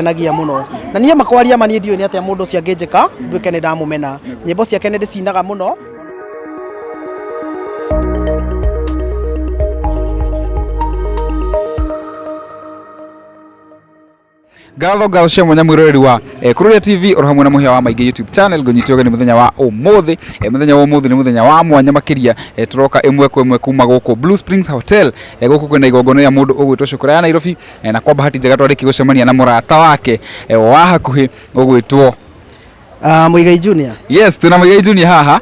nagia muno na niĩ makwaria mani ndiũ nĩ atĩa mũndũ ũcio angĩnjĩka nduĩke nĩ ndamũmena nyĩmbo ciake nĩ ndĩcinaga muno. Gatho cia mwanya mwiroreri wa Kururia TV oro hamwe na muhia wa Maige YouTube channel ngonyitioga ni muthenya wa umuthi muthenya wa umuthi ni muthenya wa mwanya makiria turoka imwe kwa imwe kuma guku Blue Springs Hotel guku kwina igongono ya mundu ugwitwo Shukura ya Nairobi na kwa bahati njega twariki gucemania na murata wake wa hakuhi ugwitwo Muigai Junior. Yes, tuna Muigai Junior haha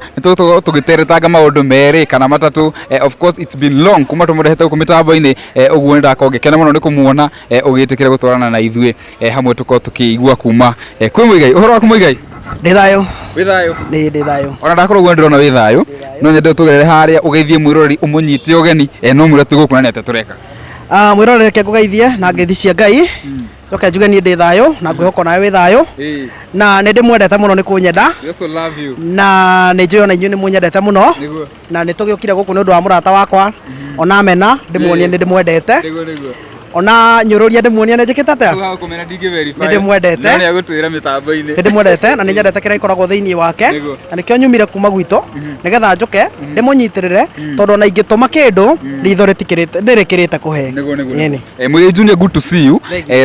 tugiteretanga maundu meri kana matatu. Of course it's been long kuma tumurehete ku mitambo-ini uguo ndakongekena muno ni kumuona ugitikira gutwarana na ithuĩ hamwe tuko tukiigua kuma kwi Muigai. Uhoro waku Muigai? Ndi thayo. Wi thayo? Ndi thayo. Ona ndakorwo gwe ndirona wi thayo no nyende tugerere haria ugeithie mwiroreri umunyite ugeni no mure tugukunania ate tureka. Mwiroreri ke kugeithie na ngeithi cia Ngai. Njoke njuge ni ndi thayo na ngwihoko nawe wi thayo na ni ndimwendete muno ni kunyenda. Yes, I love you. Na ni njuyo na inyu ni munyendete muno na ni tugiukire guku ni undu wa murata wakwa ona mena ndimuonie ni ndimwendete ona nyururia ndimuonie ni njikite atia ni ndimwendete ni agutwira mitambo-ini ni ndimwendete na ni nyendete kira ikoragwo thiini wake na nikio nyumire kuma gwito nigetha njuke ndimunyitirire tondu ona ingituma kindu ritho ritikirite ndirikirite kuhe. Muigai Junior, good to see you.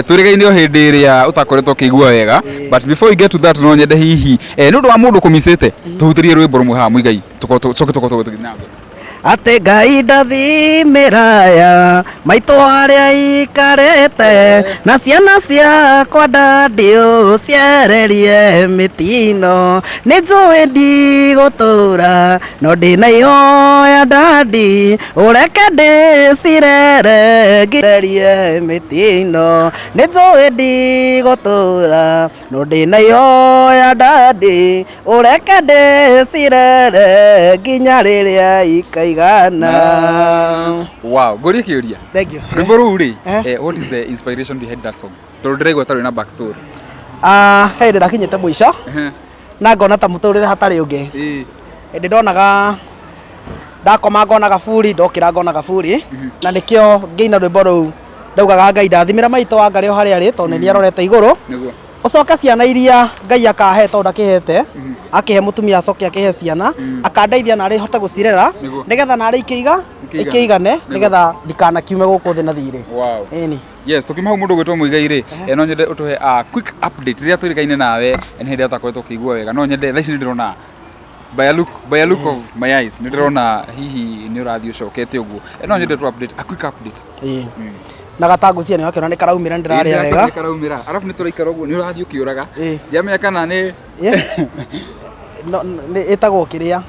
Turigaine o hindi iria utakoretwo kigua wega but before we get to that no nyende hihi ni undu wa mundu kumisite tuhutirie rwimbo rumwe ha Muigai tucoke tuginambe ate Ngai ndathimĩraya maitũ harĩa ikarĩte na ciana ciakwa ndandiũciererie mĩtino nĩ njũĩ ndigũtũra no ndĩna ihoya ndandi ũreke ndĩcirere ngirerie mĩtino nĩ njũĩ ndigũtũra no ndĩna ihoya ndandi ũreke ndĩcirere nginya rĩrĩa ikai. Wow, gori kiuria. Thank you. Rwimbo ri what is the inspiration behind that song? Tondrego tari na backstory. Hey ndakinyete mwisho. Na ngona ta muturire hatari ungi. Ndi ndonaga ndakoma ngona gaburi ndokira ngona gaburi na nikio ngeina rwimbo ru ndaugaga Ngai ndathimira maito wa Ngai o haria ari tondu ni arorete iguru. Niguo. Ucoka ciana iria Ngai akahe tondu akihete akihe mutumia acoke akihe ciana akandeithia na ari hote gucirera nigetha na ari ikiigane nigetha ndikana kiume guku thi na thiri. Wow. Eni. Yes, tukimahau mundu gwitwo Muigai ri no nyende utuhe a quick update ria turikaine nawe en hindi atakoretwo kigua wega no nyende thaici ndirona by a look of my eyes ndirona hihi ni urathi ucokete uguo no nyende tu update a quick update. Na gatangu ciani wakiona ni karaumira ndiraria wega ni karaumira arafu ni turaikara uguo ni urathi ukiuraga ndiamenya kana ni no etagwo kiria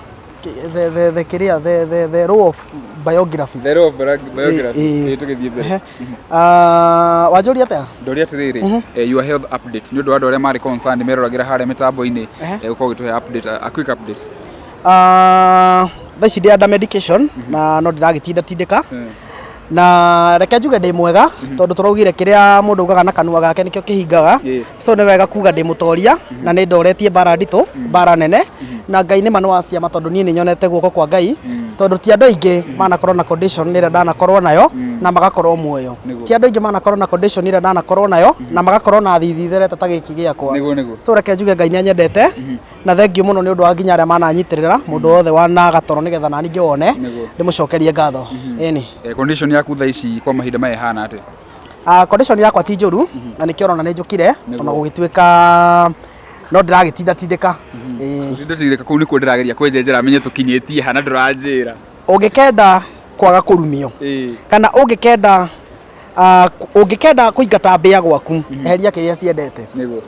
the row of biography tugithie mbere wanjuria atia ndoria atiriri your health update ni undu wa andu aria mari concerned meroragira haria mitambo-ini uko gituhe update a quick update. Thaici ndi under medication na no ndiragitinda tindika na reke njuge ndi mwega tondu turaugire kiria mundu ugaga na kanua gake nikio kihingaga so ni wega kuga ndi mutoria na ni ndoretie bara ndito bara nene na Ngai ni manu wa ciama tondu nie ni nyonete guoko kwa Ngai tondu ti andu aingi manakorwo na condition nira ndanakorwo nayo na magakorwo muoyo ti andu aingi manakorwo na condition nira ndanakorwo nayo na magakorwo na thithitherete ta giki giakwa so reke njuge Ngai ni anyendete na thengio muno ni undu wa nginya aria mananyitirira mundu wothe wana gatoro nigetha nani ngione ndimucokerie ngatho. Eni condition yaku thaici kwa mahinda maya hana ate? Condition yakwa ti njuru na nikio rona ni njukire ona gugituika no ndiragitinda tindika utinda tindika kuu ni ku ndirageria kwenjenjera menye tukinyitie hana nduranjira ungikenda kwaga kurumio kana ungikenda kuingata mbia gwaku eheria kiria ciendete niguo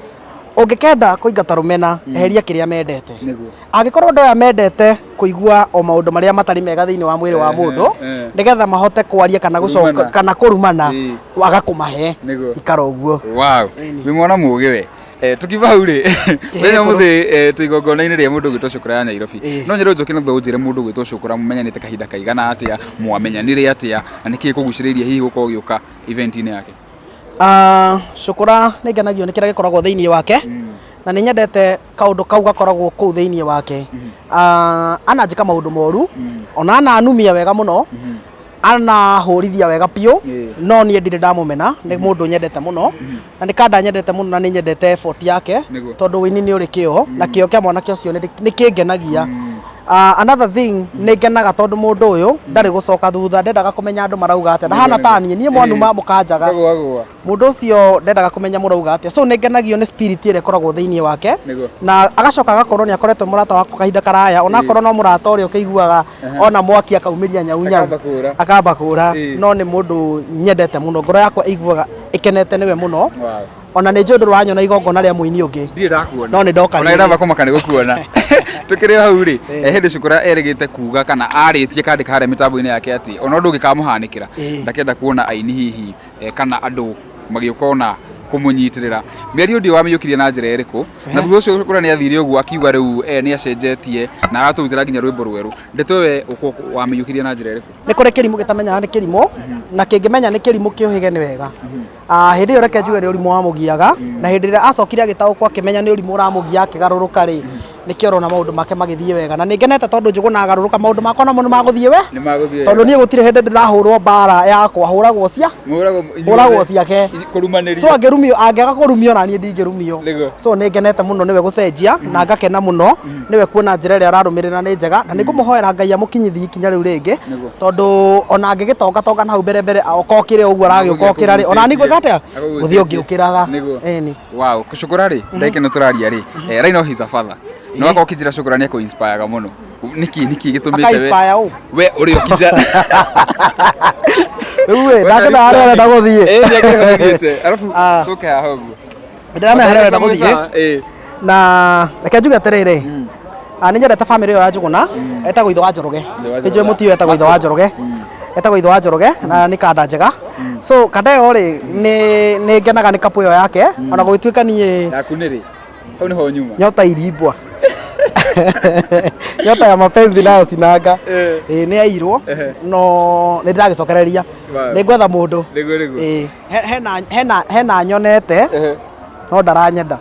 ungikenda kuingata rumena eheria kiria mendete niguo angikorwo ndoya mendete kuigua o maundu maria matari mega thiini wa mwiri wa mundu nigetha mahote kwaria kana gucoka kana kurumana waga kumahe ikara uguo. Wow, wi mwana mugi we tukiva uri wena muthi tuigongona-ini ria mundu gwitwo Shukura ya Nairobi no nyero njoke na thonjire mundu gwitwo Shukura mumenyanite kahinda kaigana atia mwamenyanire atia na niki kuguciriria hihi guko giuka event-ini yake? Shukura ni ngenagio ni kira gikoragwo thiini wake na ni nyendete kaundu kau gakoragwo kuu thiini wake ananjika maundu moru ona ananumia wega muno anahũrithia wega piũ no niĩ ndirĩ ndamũmena nĩ mũndũ nyendete mũno na nĩ kanda nyendete mũno na nĩ nyendete effort yake tondũ wĩini nĩ ũrĩ kĩo na kĩo kĩa mwanake ũcio nĩ kĩngenagia. Another thing nĩ ngenaga tondũ mũndũ ũyũ ndarĩ gũcoka thutha, ndendaga kũmenya andũ marauga atĩa, ndahana ta niĩ mwanuma mũkanjaga, mũndũ ũcio ndendaga kũmenya mũrauga atĩa, so nĩ ngenagio nĩ spirit ĩrĩa ĩkoragwo thĩinĩ wake na agacoka agakorwo nĩ akoretwo mũrata wako kahinda karaya, onakorwo no mũrata ũrĩa ũkĩiguaga ona mwaki akaumĩria nyau akamba kũra, no nĩ mũndũ nyendete mũno, ngoro yakwa ĩiguaga ĩkenete nĩwe mũno. Ona nĩ njũndũ wanyona igongona rĩa mũini ũngĩ no nĩ ndoka ona ĩramba kũmaka nĩ gũkuona tũkĩrĩ hau rĩ hĩndĩ Shukura erĩgĩte kuga kana arĩtie kandĩka harĩa mĩtambo-inĩ yake atĩ ona ũndũ ũngĩkamũhanĩkĩra ndakenda kuona aini hihi kana andũ magĩũka ona kũmũnyitĩrĩra. Mĩario ndio wamĩiyũkirie na njĩra ĩrĩkũ na thutha ũcio Shukura nĩ athire ũguo akiuga rĩu nĩ acenjetie na agatũrutĩra nginya rwĩmbo rwerũ, ndeto we wamĩiyũkirie na njĩra ĩrĩkũ? Nĩ kũrĩ kĩrimũ gĩtamenyaga nĩ kĩrimũ na kĩngĩmenya nĩ kĩrimũ kĩũhĩge nĩ wega. Hĩndĩ ĩyo reke njuge nĩ ũrimũ wamũgiaga na hĩndĩ ĩrĩa acokire agĩtaũkwo akĩmenya nĩ ũrimũ ũramũgia akĩgarũrũka rĩ nĩkĩo ũrona maũndũ make magĩthiĩ wega na nĩ ngenete tondũ Njũgũna agarũrũka maũndũ makwa namo nĩ magũthiĩ tondũ niĩ gũtirĩ hĩndĩ ndĩrahũrwo mbara yakwa, hũragwo ciake, so angĩaga kũrumio na niĩ ndingĩrumio, so nĩ ngenete mũno nĩwe gũcenjia na ngakena mũno nĩwe kuona njĩra ĩrĩa ararũmĩrĩra nĩ njega na nĩ ngũmũhoera Ngai amũkinyithie ikinya rĩu rĩngĩ tondũ ona angĩgĩtongatonga hau mbere okokĩre ũguo aragĩũkokĩra rĩ ona nĩgwĩka atĩa gũthiĩ ũngĩũkĩraga. Wow, Shukura rĩ ndekeno tũraria rĩ right now he's a father no wako kijira Shukura nĩ kũ-inspire mũno niki gĩtũmĩte we ũrĩ okija we ndakenda harĩa arenda gũthiĩ arabu tũke haha ũguo ndĩramenya harĩa arenda gũthiĩ na reke njuge atĩrĩrĩ nĩ nyendete famĩlĩ ĩyo ya Njũgũna etagwo ithe wa Njoroge, nĩ njũĩ mũtiũ etagwo ithe wa Njoroge, etagwo ithe wa Njoroge na nĩ kanda njega, so kanda ĩyo rĩ nĩ ngenaga nĩ kapu ĩyo yake ona gũgĩtuĩka niĩ yaku nĩ rĩ hau nĩho nyuma nyota irimbwa nyota ya mapenzi nayo sinanga nĩ yairwo no nĩ ndĩragĩcokereria nĩ gwetha mũndũ hena nyonete no ndaranyenda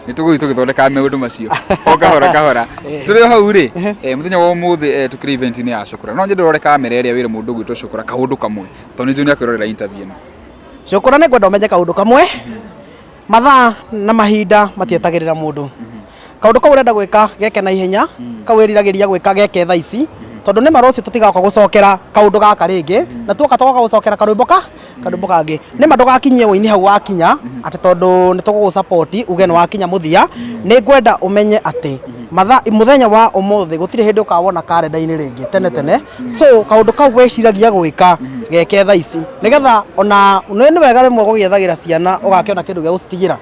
nĩ tũgũthiĩ tũgĩthondeka maũndũ macio o kahora tũrĩ hau rĩ mũthenya wa ũmũthĩ tũkĩrĩ event-inĩ ya Shukura no nyende ũrore kamera ĩrĩa wĩra mũndũ ũgwĩtwo Shukura kaũndũ kamwe tondũ nĩ njũĩ nĩ akwĩrorera interview ĩno. Shukura nĩ ngwenda ũmenye kaũndũ kamwe, mathaa na mahinda matietagĩrĩra mũndũ, kaũndũ kau ũrenda gwĩka geke na ihenya kau wĩriragĩria gwĩka geke thaa ici tondũ nĩ marũciũ tũtigaũka gũcokera kaũndũ gaka rĩngĩ na tuoka gũcokera karwĩmbo kangĩ nĩ ma ndũgakinyie ũini hau wakinya atĩ tondũ nĩ tũgũgũsupport uge nĩ wakinya mũthia. Nĩ ngwenda ũmenye atĩ mũthenya wa ũmũthĩ gũtirĩ hĩndĩ ũkawona karenda-inĩ rĩngĩ tene so kaũndũ kau wĩciragia gwĩka geke thaa ici nĩgetha ona nĩ wega rĩmwe gũgĩethagĩra ciana ũgakĩona kĩndũ gĩa gũcitigĩra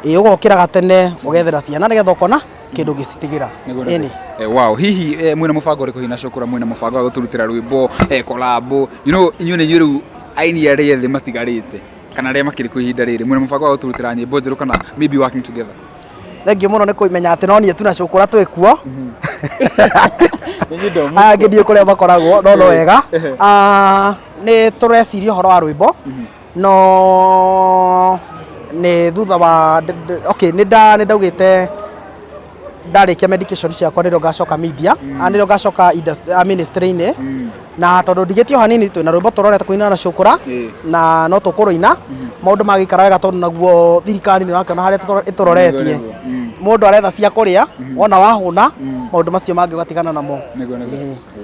ũgokĩraga tene ũgethera ciana nĩgetha ũkona kĩndũ gĩcitigĩra. Wow, hihi mwĩna mũbango ũrĩkũ hihi na Shukura, mwĩna mũbango wa gũtũrutĩra rwĩmbo collab, inyuĩ nĩ inyuĩ rĩu aini arĩa ethĩ matigarĩte kana arĩa makĩrĩ kwa ihinda rĩrĩ, mwĩna mũbango wa gũtũrutĩra nyĩmbo njerũ kana maybe working together? Thengiũ mũno nĩ kũmenya atĩ no niĩ tu na Shukura twĩ kuo aya ngĩthiĩ kũrĩa makoragwo no wega nĩ tũreciria ũhoro wa rwĩmbo no nĩ thutha wa nĩ ndaugĩte ndarĩkia medication ciakwa nĩrĩo ngacoka media nĩrĩo ngacoka ministry-inĩ na tondũ ndigĩtio hanini twĩna rwĩmbo tũrorete kũina na Shukura na no tũkũrũina maũndũ magĩikara wega tondũ naguo thirikari nĩ wakĩona harĩa ĩtũroretie mũndũ aretha cia kũrĩa wona wahũna maũndũ macio mangĩ ũgatigana namo.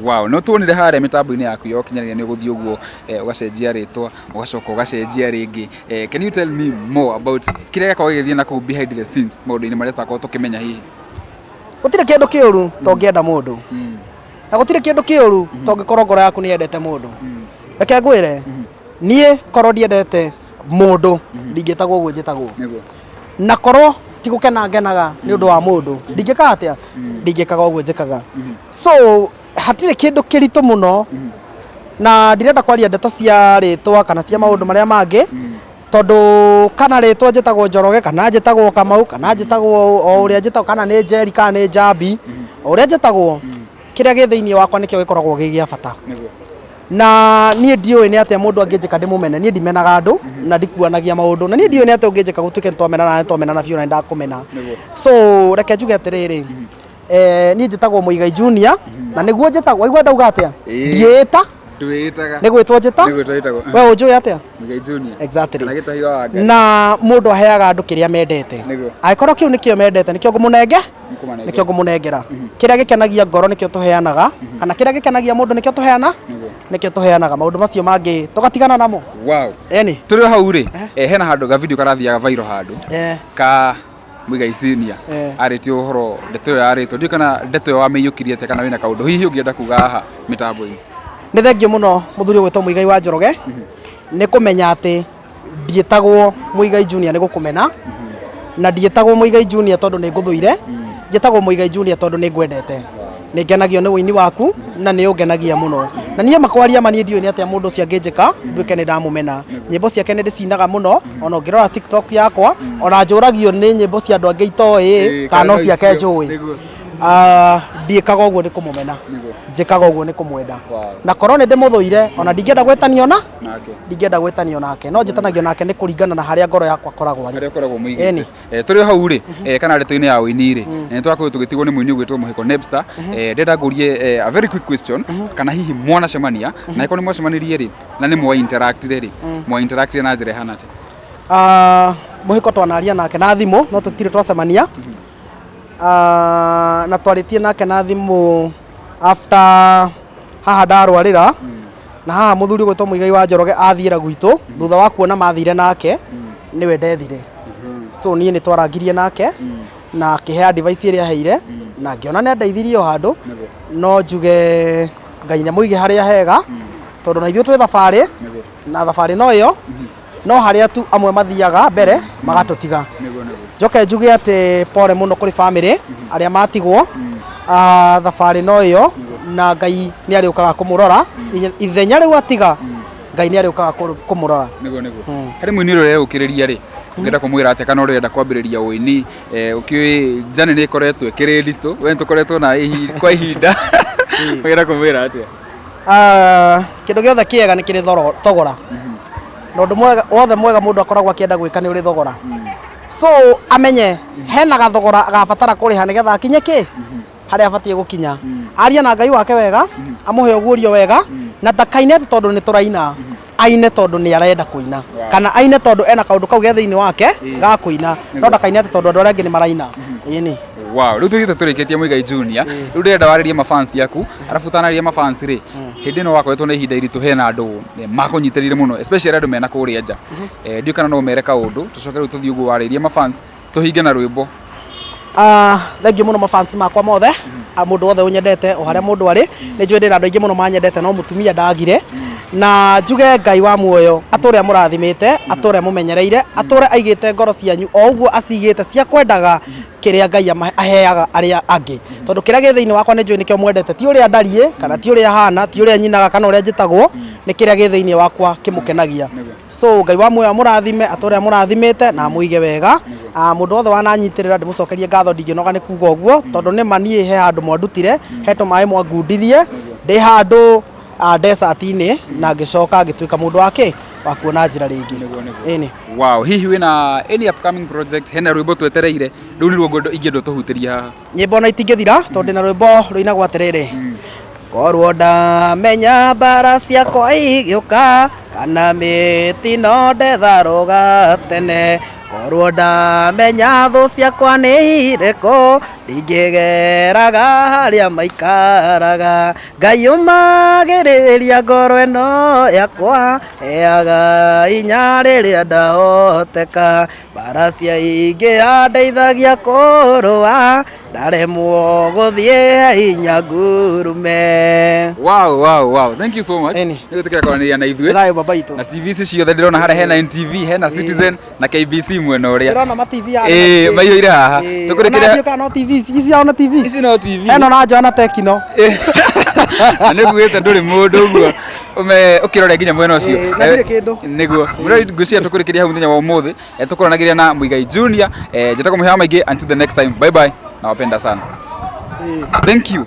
Wow, no tuonire harĩa mĩtambo-inĩ yaku ya ũkinyanĩria nĩ ũgũthiĩ ũguo ũgacenjia rĩtwa ũgacoka ũgacenjia rĩngĩ, can you tell me more about kĩrĩa gĩakorwo gĩgĩthiĩ na kũu behind the scenes maũndũ-inĩ marĩa tũtakorwo tũkĩmenya hihi? Gũtirĩ kĩndũ kĩũru tongĩenda mũndũ na gũtirĩ kĩndũ kĩũru tongĩkorwo ngoro yaku nĩ yendete mũndũ. Reke ngwĩre niĩ korwo ndiendete mũndũ ndingĩtagwo ũguo njĩtagwo na korwo ti gũkena ngenaga nĩ ũndũ wa mũndũ ndingĩka atĩa ndingĩkaga ũguo njĩkaga, so hatirĩ kĩndũ kĩritũ mũno na ndirenda kwaria ndeto cia rĩtwa kana cia maũndũ marĩa mangĩ tondũ kana rĩtwa njĩtagwo Njoroge kana njĩtagwo Kamau kana njĩtagwo o ũrĩa njĩtagwo kana nĩ Njeri kana nĩ Njambi o ũrĩa njĩtagwo kĩrĩa gĩ thĩinĩ wakwa nĩkĩo gĩkoragwo gĩ gĩa bata na niĩ ndiũĩ nĩ atĩa mũndũ angĩnjĩka ndĩmũmene, niĩ ndimenaga andũ na ndikuanagia maũndũ na niĩ ndiũĩ nĩ atĩa ũngĩnjĩka gũtuĩke nĩtwamenana biũ na ndakumena, so reke njuge atĩrĩrĩ niĩ njĩtagwo Muigai Junior na nĩguo njĩtagwo waigua ndauga atĩa ndiĩta Ndwĩtaga. Nĩ gwĩtwo njĩta? Nĩ gwĩtwo ĩtagwo. We ũnjũĩ atĩa? Muigai Junior. Exactly. Kana Gĩtahi wa Ngai. Na mũndũ aheaga andũ kĩrĩa mendete. Angĩkorwo kĩu nĩkĩo mendete nĩkĩo ngũmũnenge? Nĩkĩo ngũmũnengera. Kĩrĩa gĩkenagia ngoro nĩkĩo tũheanaga, kana kĩrĩa gĩkenagia mũndũ nĩkĩo tũheana? Nĩkĩo tũheanaga. Maũndũ macio mangĩ tũgatigana namo. Wow. Eni. Tũrĩ hau rĩ, hena handũ ga video karathiaga viral handũ. Ka Muigai Junior arĩtie ũhoro ndeto ĩyo yarĩtwo. Ndiũ kana ndeto ĩyo wamĩiyũkirie atĩa kana wĩna kaũndũ hihi ũngĩenda kuga haha mĩtambo-inĩ. Nĩ thengio mũno mũthuri gwĩtwo Muigai wa Njoroge. Nĩ kũmenya atĩ ndiĩtagwo Muigai Junior nĩ gũkũmena, na ndiĩtagwo Muigai Junior tondũ nĩ ngũthũire, njĩtagwo Muigai Junior tondũ nĩ ngwendete. Nĩ ngenagio nĩ wĩini waku na nĩ ũngenagia mũno. Na niĩ makwaria mani ndiũĩ nĩ atĩa mũndũ ũcio angĩnjĩka nduĩke nĩ ndamũmena. Nyĩmbo ciake nĩ ndĩcinaga mũno, ona ũngĩrora TikTok yakwa, ona njũragio nĩ nyĩmbo cia andũ angĩ itoĩ kana no ciake njũĩ. Ndiĩkaga ũguo nĩ kũmũmena, njĩkaga ũguo nĩ kũmwenda. Na korwo nĩ ndĩmũthũire, ona ndingĩenda gwĩtanio na ndingĩenda gwĩtanio nake, no njĩtanagio nake nĩ kũringana na harĩa ngoro yakwa koragwo arĩ. Harĩa koragwo mũigĩte. Tũrĩ hau rĩ, kana ndeto-inĩ ya ũini rĩ, nĩ twakorwo tũgĩtigwo nĩ mũini ũgwĩtwo Mũhiko Nepster. Ndenda ngũrie a very quick question, kana hihi mwanacemania, na ĩkorwo nĩ mwacemanirie rĩ, na nĩ mwa interact rĩ, mwa interact na njĩra ĩhana atĩa? Mũhiko twanaria nake na thimũ, no tũtirĩ twacemania. Na twarĩtie nake na thimũ after haha ndarwarĩra, na haha mũthuri gwĩtwo Muigai wa Njoroge athiĩra gwitũ thutha wa kuona mathire nake nĩwe ndethire. So niĩ nĩ twarangirie nake na akĩhe advice ĩrĩa aheire na ngĩona nĩ andeithirie o handũ, no njuge Ngai nĩ mũige harĩa hega, tondũ na ithuĩ twĩ thabarĩ na thabarĩ no ĩyo, no harĩa tu amwe mathiaga mbere magatũtiga. Njoke njuge atĩ pole mũno kũrĩ family arĩa matigwo thabarĩ no ĩyo, na Ngai nĩ arĩũkaga kũmũrora ithenya rĩu atiga, Ngai nĩ arĩũkaga kũmũrora. Harĩ mũini ũrĩa ũkĩrĩria rĩ, ũngĩenda kũmwĩra atĩa kana ũrenda kwambĩrĩria ũini, ũkĩũĩ journey nĩ ĩkoretwo ĩkĩrĩ nditũ, we tũkoretwo na kwa ihinda, ũngĩenda kũmwĩra atĩa? Kĩndũ gĩothe kĩega nĩ kĩrĩ thogora, na ũndũ wothe mwega mũndũ akoragwo akĩenda gwĩka nĩ ũrĩ thogora. So amenye hena gathogora agabatara kũrĩha nĩgetha akinye kĩ harĩa abatiĩ gũkinya. Aria na Ngai wake wega, amũhe ũguũrio wega, na ndakaine tondũ nĩ tũraina, aine tondũ nĩ arenda kũina, kana aine tondũ ena kaũndũ kau ge thĩinĩ wake ga kũina, no ndakaine tondũ andũ arĩa angĩ nĩ maraina. Ĩni. Wow, rĩu tũthiĩte tũrĩkĩtie Muigai Junior, rĩu ndĩrenda warĩrie mafans yaku, arabu ũtanarĩria mafans rĩ, hĩndĩ ĩno wakoretwo na ihinda iritũ hena andũ makũnyitĩrĩire mũno, especially andũ mena kũrĩa nja. Ndiũ kana no mere kaũndũ, tũcoke rĩu tũthiĩ ũguo warĩrie mafans, tũhinge na rwĩmbo. Thengiũ mũno mafans makwa mothe, mũndũ wothe ũnyendete o harĩa mũndũ arĩ, nĩ njũĩ ndĩna andũ aingĩ mũno manyendete no mũtumia ndagire, na njuge Ngai wa muoyo atũre mũrathimĩte, atũre mũmenyereire, atũre aigĩte ngoro cianyu o ũguo acigĩte cia kwendaga kĩrĩa Ngai aheaga arĩa angĩ, tondũ kĩrĩa gĩ thĩinĩ wakwa nĩ njũĩ nĩkĩo mwendete, ti ũrĩa ndariĩ kana ti ũrĩa hana, ti ũrĩa nyinaga kana ũrĩa njĩtagwo, nĩ kĩrĩa gĩ thĩinĩ wakwa kĩmũkenagia. So Ngai wa muoyo mũrathime, atũre mũrathimĩte na mũige wega. Mũndũ wothe wananyitĩrĩra ndĩmũcokerie ngatho, ndingĩnoga nĩ kuga ũguo, tondũ nĩ ma niĩ he handũ mwandutire, he tũmaĩ mwangundirie, ndĩ handũ desert-inĩ na ngĩcoka ngĩtuĩka mũndũ wake wa kuona njĩra rĩngĩ. Ĩni. Wow, hihi wĩna any upcoming project, hena rwĩmbo twetereire, rĩu nĩ ruo ingĩenda tũhutĩria haha? Nyĩmbo na itingĩthira tondũ ndĩna rwĩmbo rũinagwo atĩrĩrĩ: korwo ndamenya mbara ciakwa igĩũka, kana mĩtino ndetharũga tene, korwo ndamenya thũ ciakwa nĩ irĩkũ, ndingĩgeraga harĩa maikaraga, Ngai ũmagĩrĩria ngoro ĩno yakwa, heaga inya rĩrĩa ndahoteka, mbara cia ingĩ andeithagia kũrũa, ndaremwo gũthiĩ hinya ngurume. Wow, thank you so much. Nĩ gũtĩkĩra kwaranĩria na ithuĩ. Thayo baba itũ. Na TV ici ciothe ndĩrona harĩa hena NTV, hena Citizen na KBC mwena ũrĩa. Ndĩrona ma TV ya. Maiyũire haha. Tũkũrĩkĩra kana no TV ici ya no TV. Ici no TV. Eno na Jona Tekino. Na nĩguĩte ndũrĩ mũndũ ũguo ũkĩrora nginya mwena ũcio. Nĩguo. Mũrori ngũcia tũkũrĩkĩria hau mũthenya wa ũmũthĩ. Tũkũranagĩria na Muigai Junior. Njĩtagwo Mũhewa Maingĩ, until the next time. Bye bye. Nawapenda sana. Thank you.